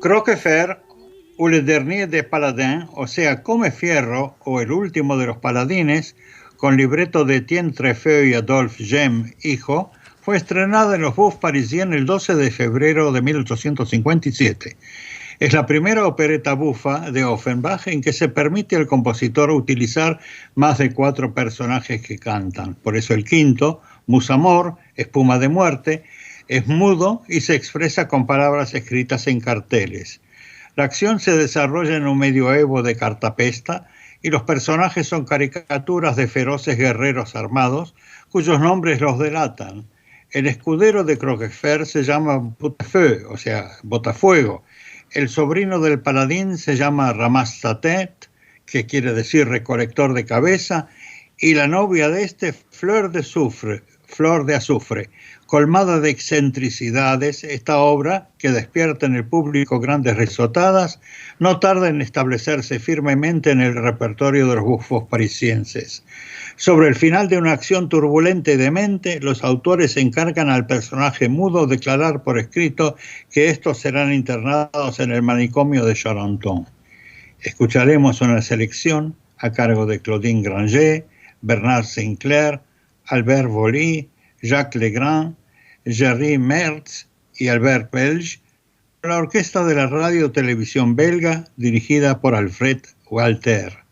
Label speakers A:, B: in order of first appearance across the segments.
A: Croquefer ou le dernier des paladins, o sea, Come Fierro o El último de los paladines, con libreto de Etienne Treffeu y Adolphe Gem, hijo, fue estrenada en los Bouffes Parisiens el 12 de febrero de 1857. Es la primera opereta bufa de Offenbach en que se permite al compositor utilizar más de 4 personajes que cantan. Por eso el quinto, Musamor, Espuma de Muerte, es mudo y se expresa con palabras escritas en carteles. La acción se desarrolla en un medioevo de cartapesta y los personajes son caricaturas de feroces guerreros armados cuyos nombres los delatan. El escudero de Croquefer se llama Boutefeu, o sea, Botafuego. El sobrino del paladín se llama Ramasse-Tête, que quiere decir recolector de cabeza, y la novia de este, Fleur de Azufre. Colmada de excentricidades, esta obra, que despierta en el público grandes risotadas, no tarda en establecerse firmemente en el repertorio de los bufos parisienses. Sobre el final de una acción turbulenta y demente, los autores encargan al personaje mudo declarar por escrito que estos serán internados en el manicomio de Charenton. Escucharemos una selección a cargo de Claudine Granger, Bernard Sinclair, Albert Voly, Jacques Legrand, Jerry Mertz y Albert Pelge, la orquesta de la radio-televisión belga dirigida por Alfred Walter.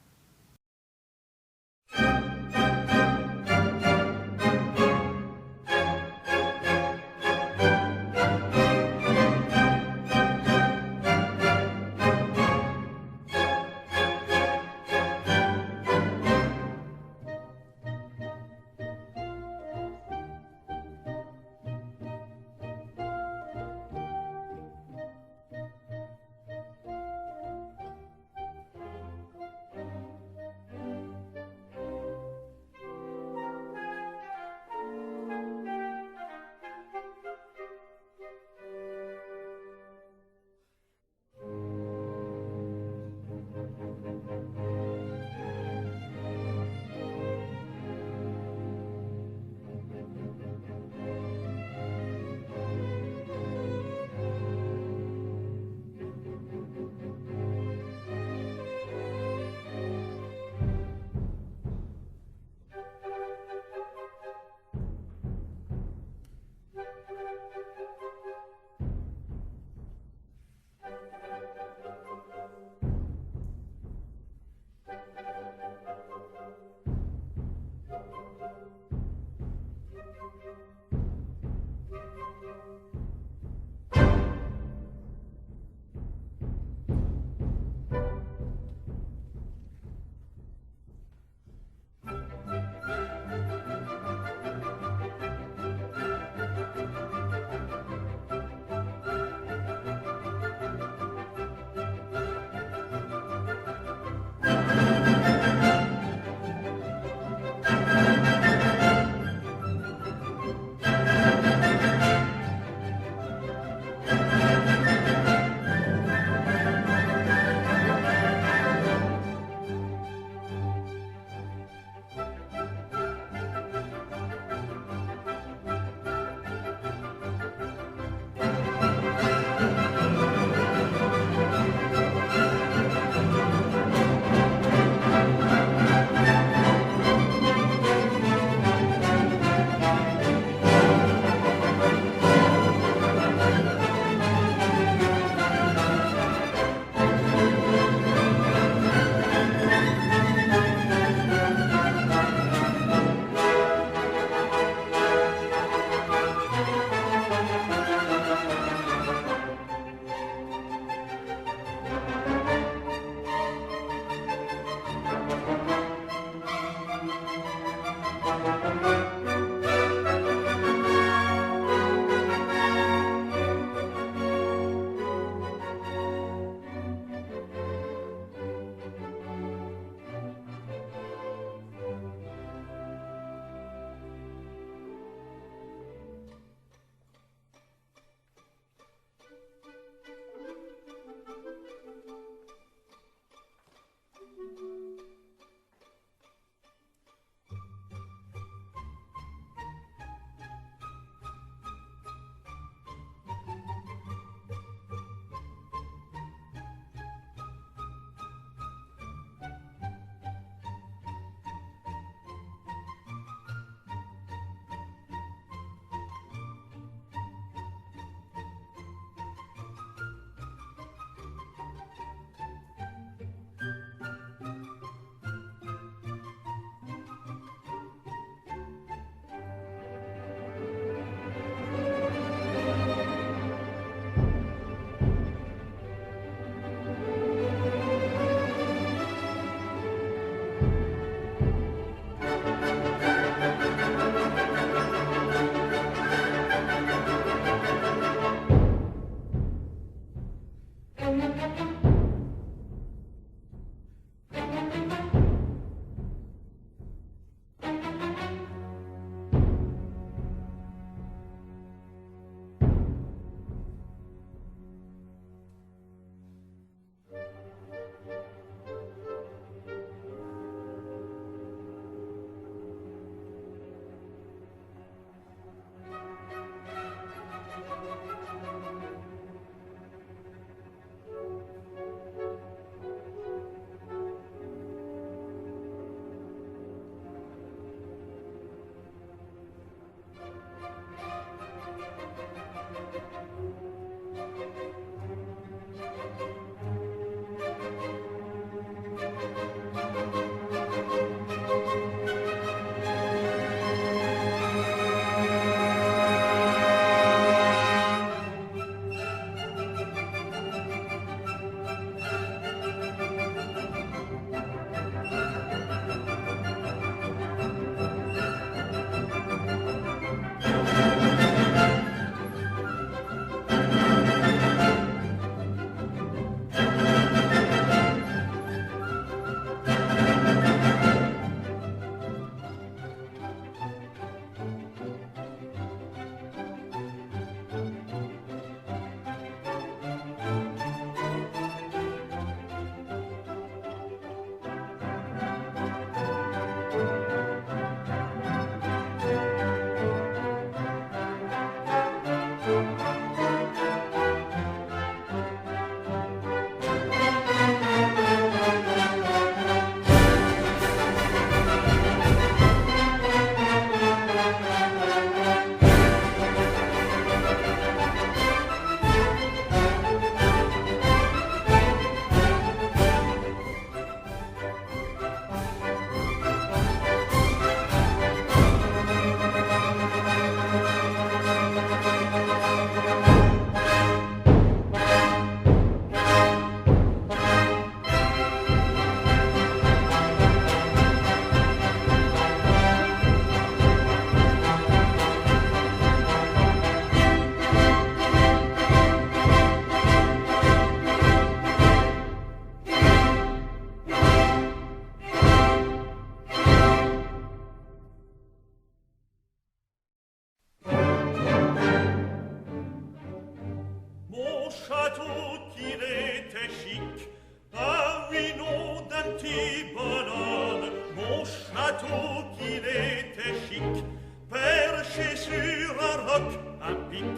B: château qu'il était chic. Ah oui, nom d'un petit bonhomme, mon château qu'il était chic, perché sur un roc à pic,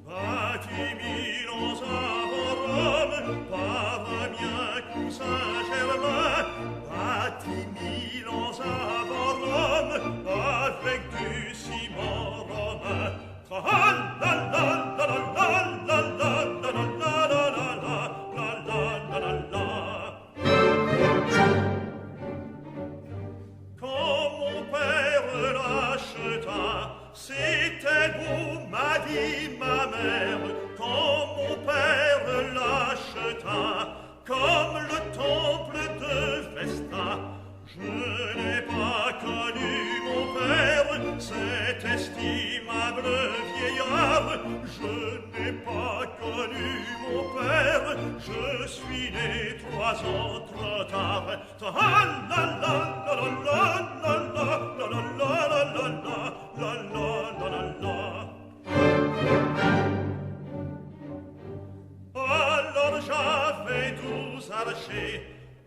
B: bâti 1000 ans avant Rome, par un bien cousin Germain, bâti 1000 ans avant Rome, avec du ciment romain. Quand mon père l'acheta, c'était beau, m'a dit ma mère. Quand mon père l'acheta, comme le temple de Vesta, je n'ai pas connu mon père, cet estimable vieillard. Je n'ai pas connu mon père, je suis né 3 ans trop tard. Alors j'avais 12 archers,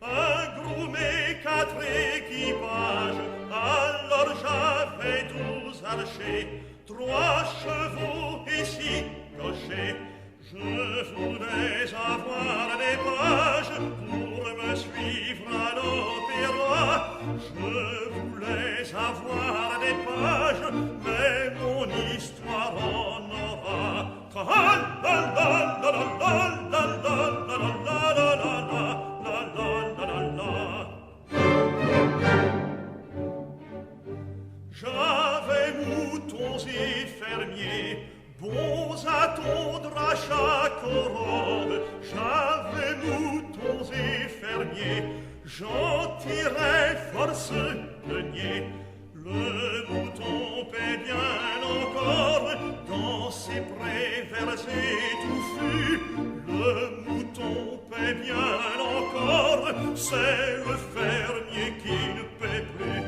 B: un groom et 4 équipages. Alors j'avais 12 archers, 3 chevaux et 6 cochers. Je voulais avoir des pages pour me suivre à l'opéra. Je voulais avoir des pages, mais mon histoire en aura. J'avais moutons et fermiers, bons à tondre à chaque aurore. J'avais moutons et fermiers, j'en tirais force denier. Le mouton paie bien encore dans ses prés verts étouffus. Le mouton paie bien encore, c'est le fermier qui ne paie plus.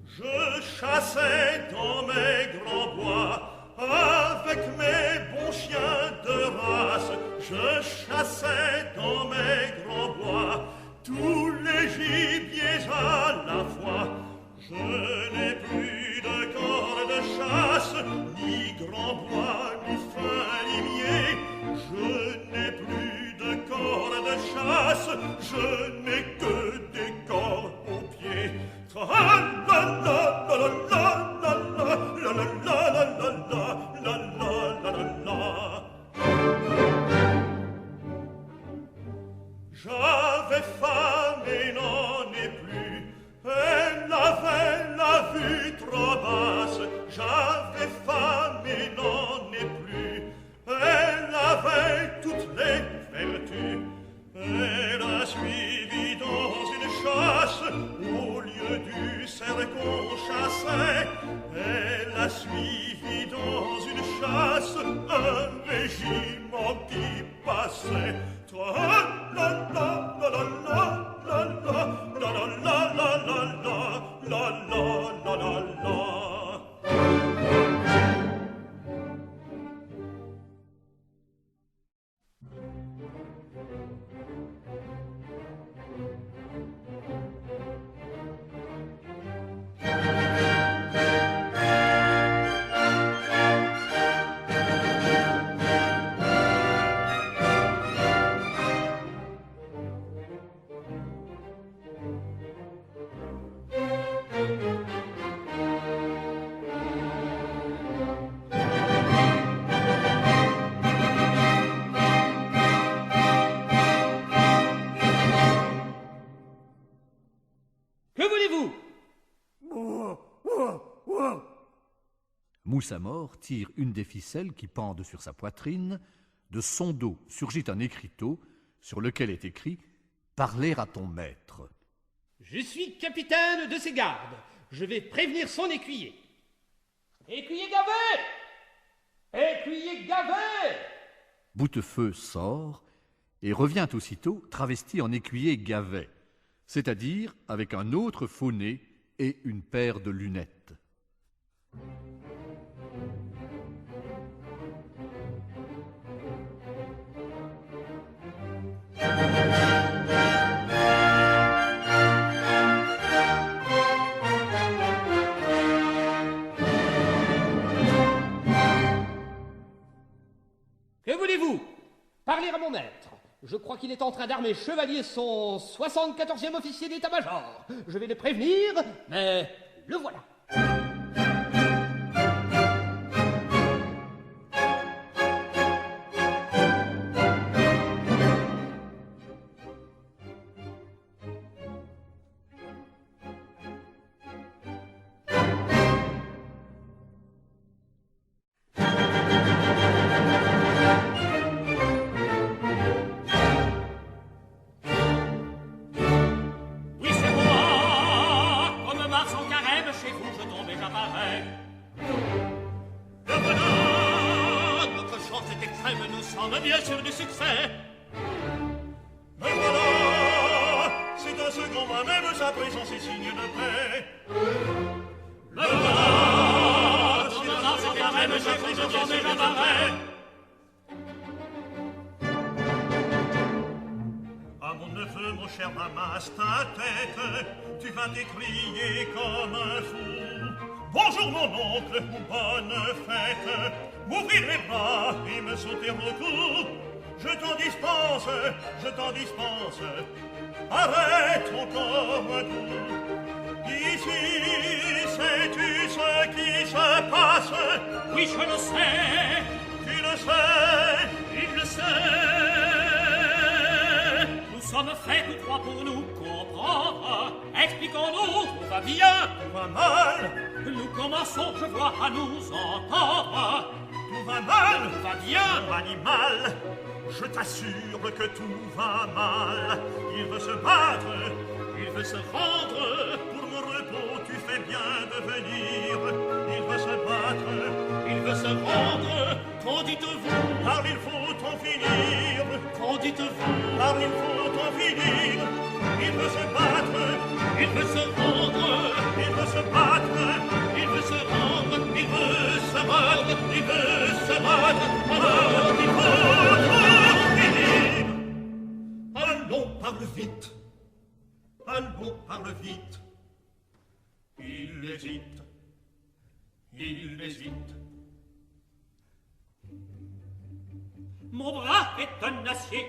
B: Je chassais dans mes grands bois avec mes bons chiens de race. Je chassais dans mes grands bois tous les gibiers à la fois. Je n'ai plus de corps de chasse, ni grand bois, ni fin limier. Je n'ai plus de corps de chasse, je n'ai que des corps aux pieds. J'avais faim et n'en ai plus. Elle avait la vue trop basse. J'avais faim et n'en ai plus. Elle avait toutes les vertus. Elle a suivi dans une chasse au lieu du cerf qu'on chassait. Elle a suivi dans une chasse un régiment qui passait.
C: Mousse-à-Mort tire une des ficelles qui pendent sur sa poitrine. De son dos surgit un écriteau sur lequel est écrit « Parler à ton maître ».
D: Je suis capitaine de ses gardes. Je vais prévenir son écuyer. Écuyer gavé! Écuyer gavé!
C: Boutefeu sort et revient aussitôt travesti en écuyer gavet. c'est-à-dire avec un autre faux nez et une paire de lunettes.
D: Que voulez-vous? Parler à mon maître. Je crois qu'il est en train d'armer chevalier son 74e officier d'état-major. Je vais le prévenir, mais le voilà.
B: Arrête encore un coup. Ici, sais-tu ce qui se passe?
E: Oui, je le sais.
B: Tu le sais?
E: Il le sait. Nous sommes faits tous trois pour nous comprendre. Expliquons-nous, tout va bien,
B: tout va mal.
E: Nous commençons, je vois, à nous entendre.
B: Tout va mal,
E: tout va bien,
B: animal. Je t'assure que tout va mal. Il veut se battre,
E: il veut se rendre.
B: Pour mon repos, tu fais bien de venir. Il veut se battre,
E: il veut se rendre. Qu'en dites-vous?
B: Car il faut en finir.
E: Qu'en dites-vous?
B: Car il faut en finir. Il veut se battre,
E: il veut se rendre.
B: Il veut se battre,
E: il veut se rendre.
B: Il veut se battre, il veut se battre. Alors il faut allons, parle vite. Allons, parle vite. Il hésite. Il hésite.
E: Mon bras est un acier,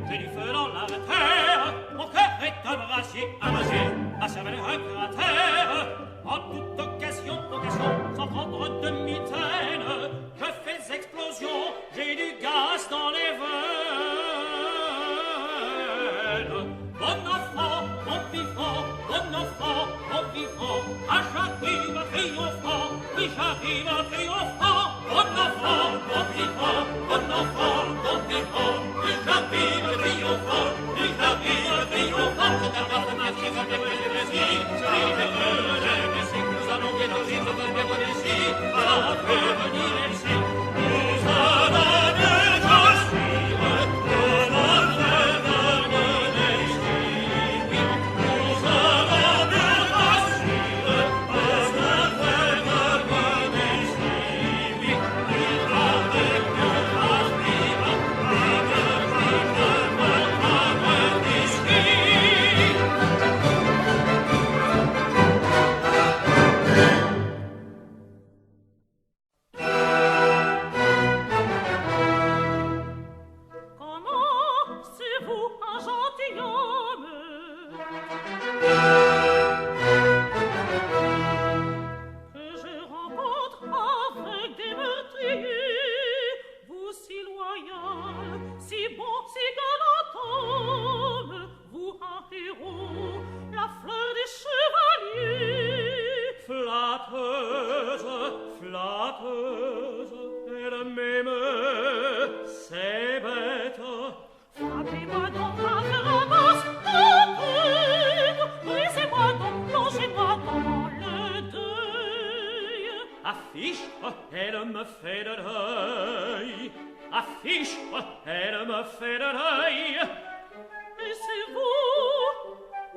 E: j'ai du feu dans la terre. Mon cœur est un brasier, ma cervelle un cratère. En toute occasion, sans prendre de mitaine, je fais explosion, j'ai du gaz dans les veines. Bon enfant, mon vivant, ah j'arrive triomphant, oui j'arrive triomphant. Bon enfant, mon vivant, oui j'arrive triomphant, oui j'arrive triomphant. Nous allons bientôt vivre de mes bonnes ici, à venir ici. Nous allons bientôt suivre de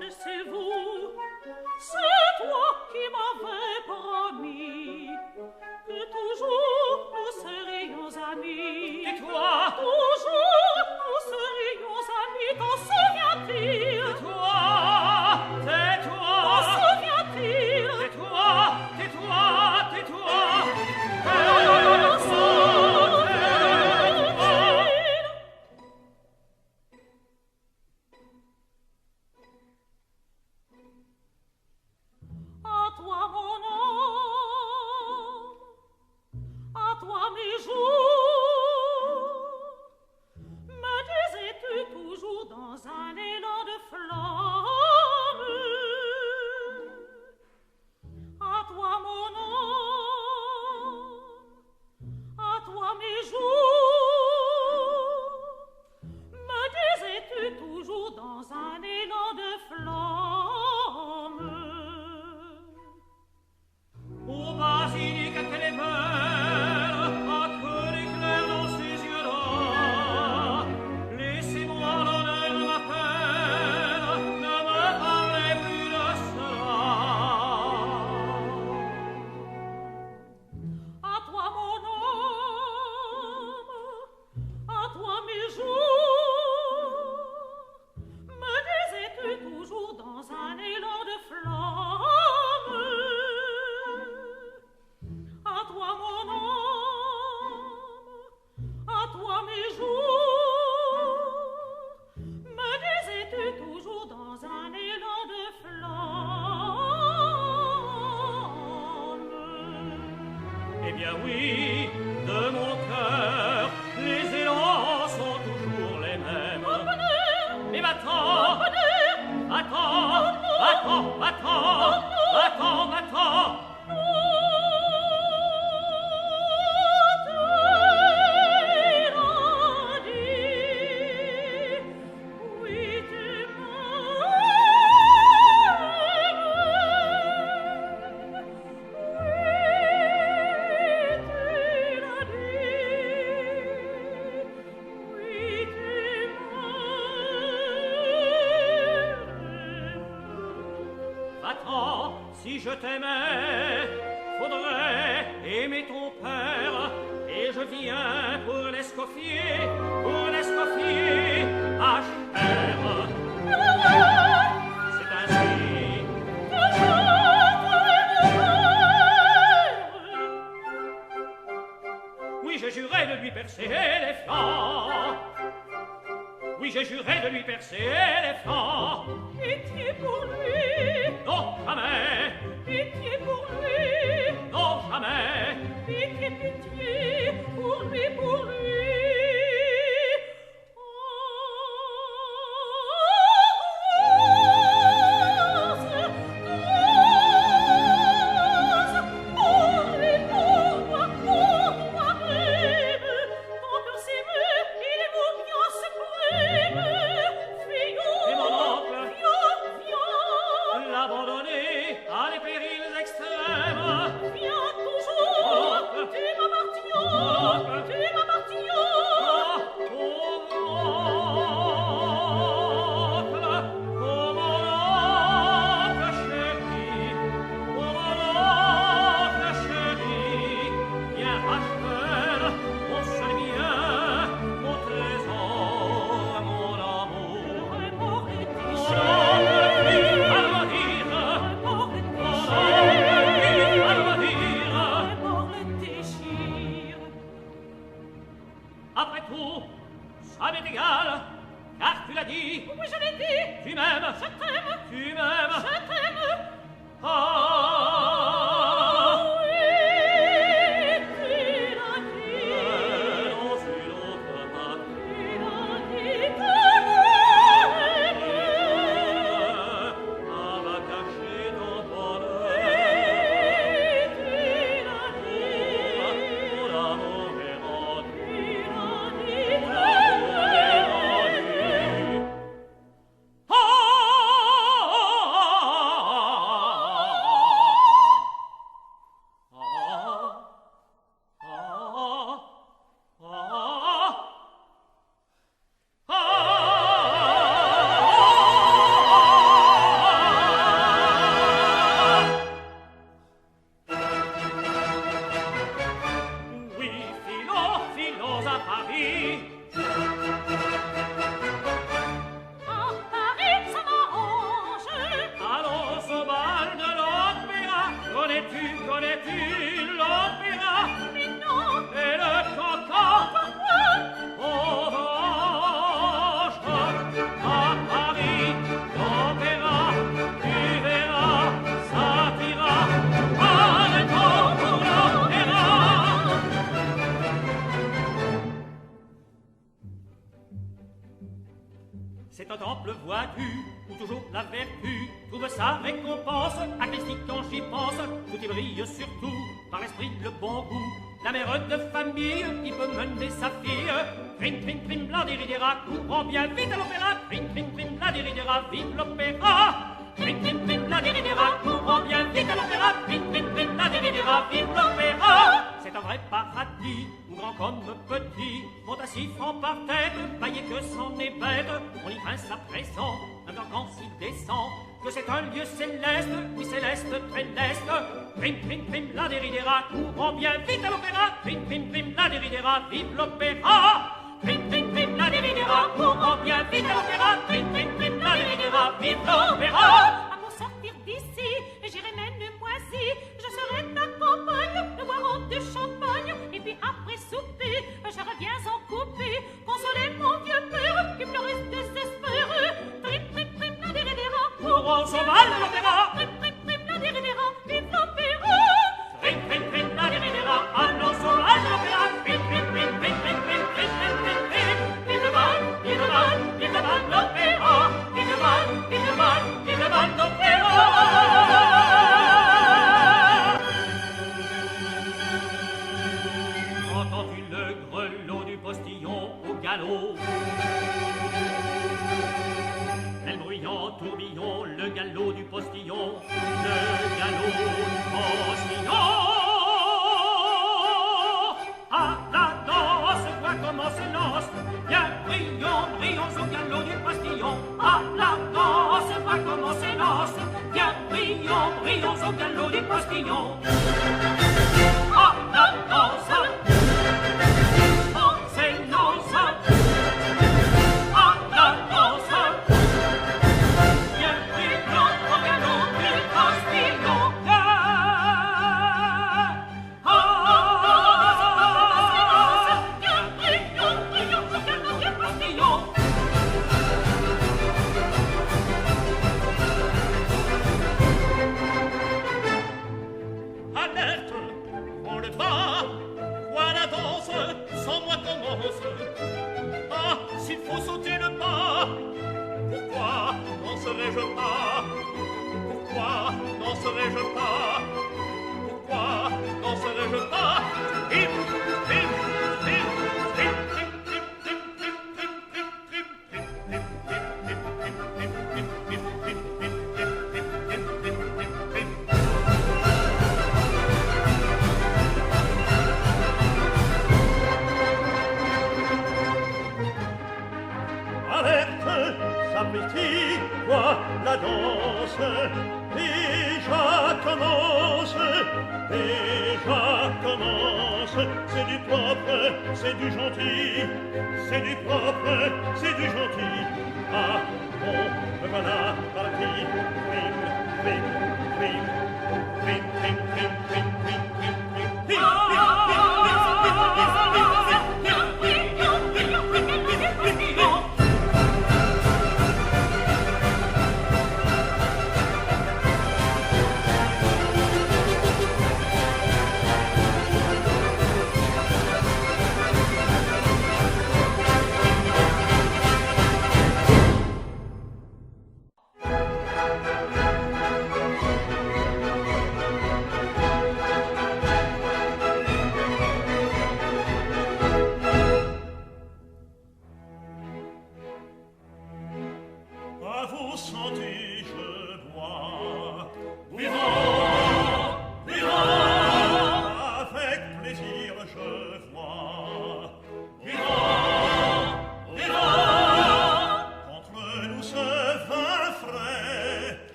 E: et c'est vous, c'est toi qui m'avais promis que toujours nous serions amis.
D: Et toi?
E: Toujours nous serions amis, t'en souviens-t-il?
D: Tais-toi, tais-toi.
E: T'en souviens-t-il?
D: Tais-toi, tais-toi, tais-toi.
E: T'en souviens-t-il? À toi mon âme, à toi mes jours, me disais-tu toujours dans un élan de flamme. À toi mon âme, à toi mes jours, me disais-tu toujours dans un élan de flamme.
D: Ô basilic, à quelle belle, à que l'éclair dans ses yeux-là. Laissez-moi l'honneur de ma peine, ne me parlez plus de cela.
E: À toi mon âme, à toi mes jours, me disais-tu toujours dans un élan de flamme. À toi mon âme, à toi mes jours, me disais-tu toujours dans un élan de flamme.
D: Eh bien oui, de mon cœur, les élans sont toujours les mêmes. Mais va-t'en, attends, attends, attends, attends, attends. Va-t'en, si je t'aimais, faudrait aimer ton père, et je viens pour l'escoffier à chair. C'est ainsi. Oui, je jurais de lui percer les flancs. Oui, j'ai juré de lui percer les flancs.
E: Pitié pour lui,
D: Non, jamais.
E: pitié pour lui,
D: Non, jamais.
E: pitié, pitié, pour lui, pour lui.
D: Et mon oncle, l'abandonner à des périls extrêmes.
E: Viens toujours, tu m'appartiens, tu m'appartiens. Remords et remords le déchire.
D: Après tout, ça m'est égal, car tu l'as dit,
E: Oui, je l'ai dit,
D: tu m'aimes,
E: je t'aime,
D: tu m'aimes.
E: je t'aime.
D: Ah,
E: Oui, tu l'as dit,
D: non, c'est l'autre pas.
E: tu l'as dit, tu l'aimes.
D: Ah, va cacher ton bonheur.
E: Oui, tu l'as dit,
D: Mon amour est rendu.
E: tu l'as dit,
D: Mon
E: tu
D: amour est
E: l'aimes.
D: rendu. Ah,
E: à Paris.
D: À Paris, ça m'arrange.
E: Allons au bal de l'opéra. Connais-tu l'opéra?
D: Mais non,
E: Et le cancan
D: pourquoi?
E: orange à Paris, l'opéra, tu verras, ça t'ira. Arrêtons pour l'opéra. C'est un temple, vois-tu, où toujours la vertu trouve sa récompense. Agnostique quand j'y pense, tout y brille surtout par l'esprit, le bon goût. La mère de famille qui peut mener sa fille. Trim, trim, trim, la déridera, courant bien vite à l'opéra. Trim, trim, trim, la déridera, vive l'opéra. Trim, trim, trim, la déridera, courant bien vite à l'opéra. Trim, trim, trim, la déridera, vive l'opéra. C'est un vrai paradis, où grand comme petit, monte à 6 francs par tête, paillé que c'en est bête. On y pince à présent, un cancan s'y descend, que c'est un lieu céleste, oui céleste, très leste. Prim, prim, prim, la déridera, courant bien vite à l'opéra. Prim, prim, prim, la déridera, vive l'opéra. Prim, prim, prim, la déridera, courant bien vite à l'opéra. Prim, prim, prim, la déridera, vive l'opéra.
D: À pour sortir d'ici, j'irai Maine-Moisy. Je serai ta compagne, nous boirons du champagne. Et puis après souper, je reviens en coupé, consoler mon vieux père qui pleurait désespéré. Trim, trim, trim, la déridera,
E: Courant sauvage à l'opéra.
D: trim, trim, trim, la déridera, vive l'opéra.
E: Prim, prim, prim, la déridera, allons sauvage à l'opéra. Prim, prim, prim, prim, prim, prim, prim, prim, prim, prim. Vive le bal, vive le bal, vive le bal l'opéra. Vive le bal, vive le bal, vive le bal l'opéra. Entends-tu le grelot du postillon au galop? Elle bruyant tourbillon, le galop du postillon, le galop du postillon. À la danse, vois comment se lance, bien brillons, brillons au galop du postillon. À la danse, vois comment se lance, bien brillons, brillons au galop du postillon. À la danse, on s'élance, à la danse. Bien brillons au galop du postillon.
D: Bien brillons, brillons au galop du postillon.
B: Alerte, on le bat, quoi la danse, sans moi commence. Ah, s'il faut sauter le pas, pourquoi n'en serais-je pas? Pourquoi n'en serais-je pas? Pourquoi n'en serais-je pas? Hip, hip, hip, hip, hip, hip, hip, hip, alerte, s'apprécie, quoi la danse déjà commence, c'est du propre, c'est du gentil, c'est du propre, c'est du gentil. Ah, bon, me voilà parti, prim, prim, prim, prim, prim, prim, prim, prim, prim, prim, prim, prim,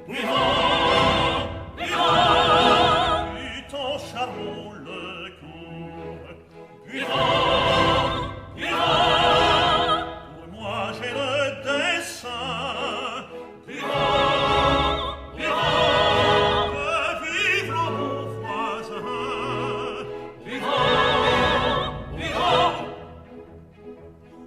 B: Vivant, vivant, puis ton charbon le court. Vivant, vivant, pour moi j'ai le dessein. Vivant, vivant, que vivre mon voisin. Vivant, vivant.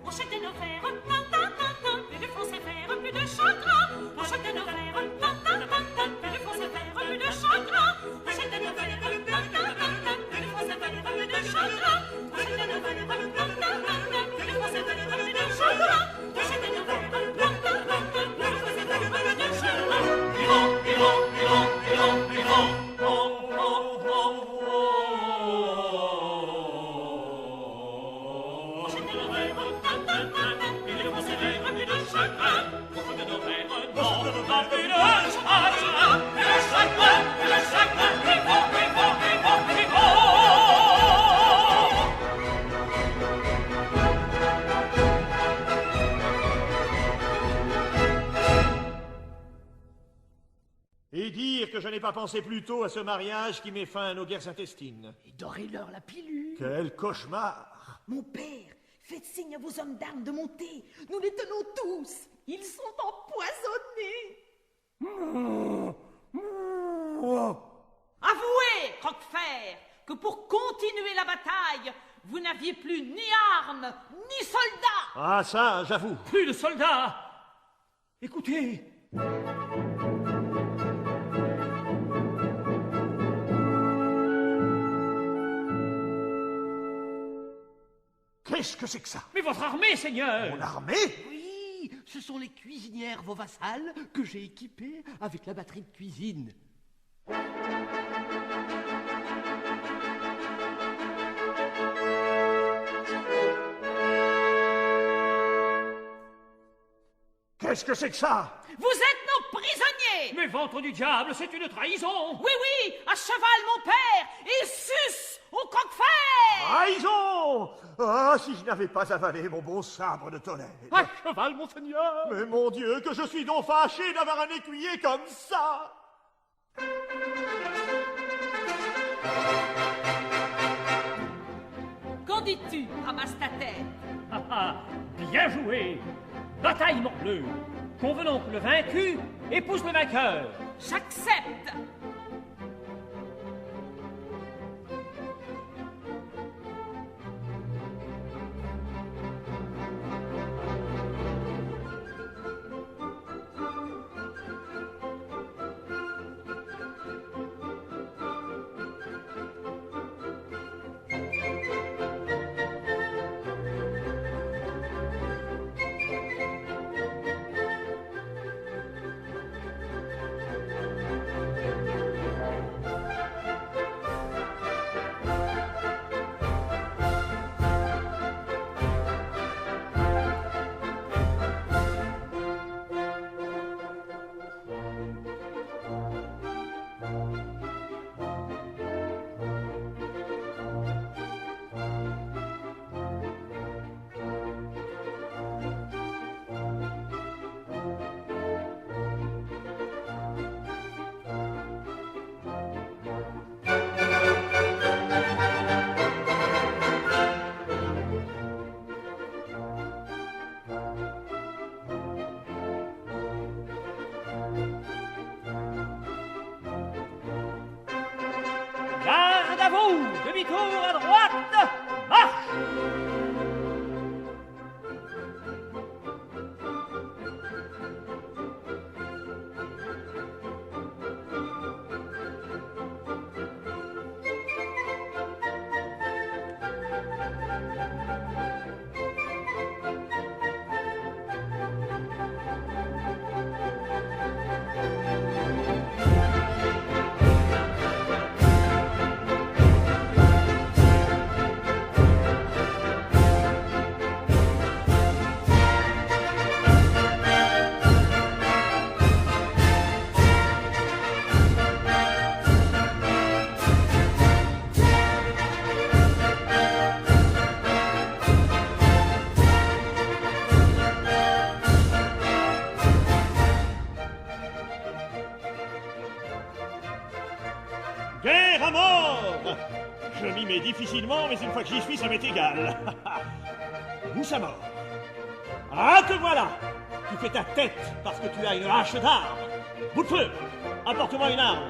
F: On jette nos verres, tan, tan, tan, tan, puis le fond c'est faire plus de chagrin. On jette nos verres, tan, tan, tan, tan, puis le fond c'est faire plus de chagrin. On jette nos verres, tan, tan, tan, tan, puis le fond c'est faire plus de chagrin. On jette nos verres, tan, tan, tan, tan, puis le fond c'est faire plus de chagrin. On jette nos verres, tan, tan, tan, tan, puis le fond c'est faire plus de chagrin.
B: Vivant, vivant, vivant, vivant, vivant. Oh, oh, oh, oh.
F: On jette nos verres, tan, tan, tan, tan, puis le fond c'est faire plus de chagrin.
E: On jette nos verres, non, non, plus de chagrin, plus de chagrin, plus de chagrin, vivant, vivant, vivant, vivant.
G: Et dire que je n'ai pas pensé plus tôt à ce mariage qui met fin à nos guerres intestines.
H: Et dorez-leur la pilule.
G: Quel cauchemar!
H: Mon père, faites signe à vos hommes d'armes de monter. Nous les tenons tous. Ils sont empoisonnés.
F: Avouez, Croquefer, que pour continuer la bataille, vous n'aviez plus ni armes, ni soldats.
G: Ah ça, j'avoue.
E: Plus de soldats.
G: Écoutez. Qu'est-ce que c'est que ça?
E: Mais votre armée, seigneur.
G: Mon armée?
H: Oui, ce sont les cuisinières, vos vassales, que j'ai équipées avec la batterie de cuisine.
G: Qu'est-ce que c'est que ça?
F: Vous êtes nos prisonniers.
E: Mais ventre du diable, c'est une trahison.
F: Oui, oui, à cheval, mon père, et sus au Croquefer.
G: Trahison! Ah, si je n'avais pas avalé mon bon sabre de tonnerre.
E: À cheval, monseigneur.
G: Mais mon Dieu, que je suis donc fâché d'avoir un écuyer comme ça!
F: Qu'en dis-tu, ramasse ta tête?
E: Ah, ah, bien joué. Bataille morbleu. Convenons que le vaincu épouse le vainqueur.
F: J'accepte.
E: Garde à vous, demi-tour à droite, marche.
G: Guerre à mort! Je m'y mets difficilement, mais une fois que j'y suis, ça m'est égal. Mousse à mort. Ah, te voilà! Tu fais ta tête parce que tu as une hache d'armes. Bout de feu! Apporte-moi une arme.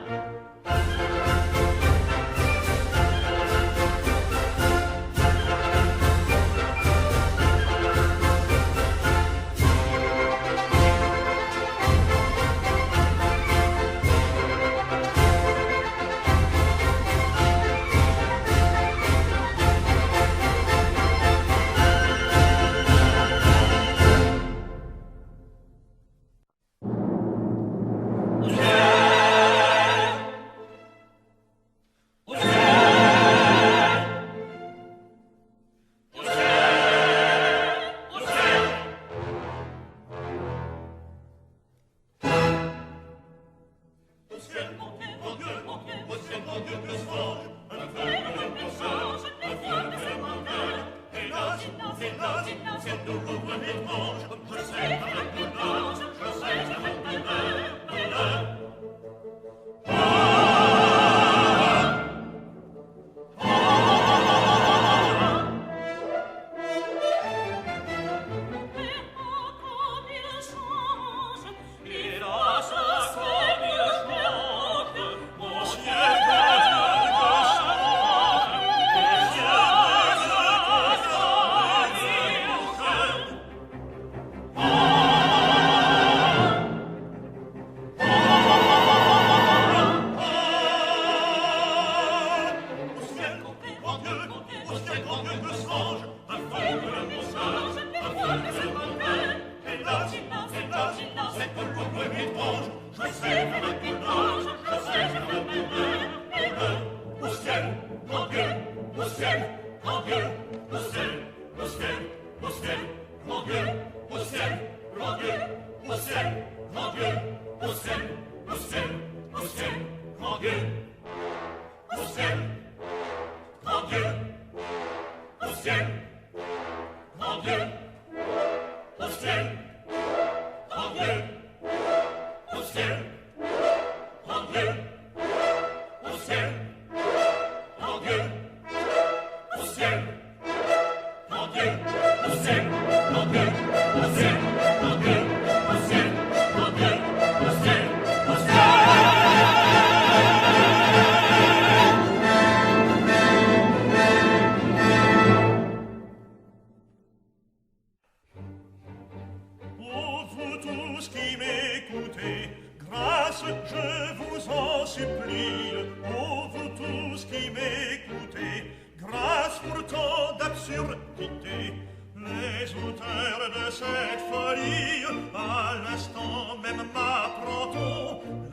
B: Les auteurs de cette folie, à l'instant même m'apprend-on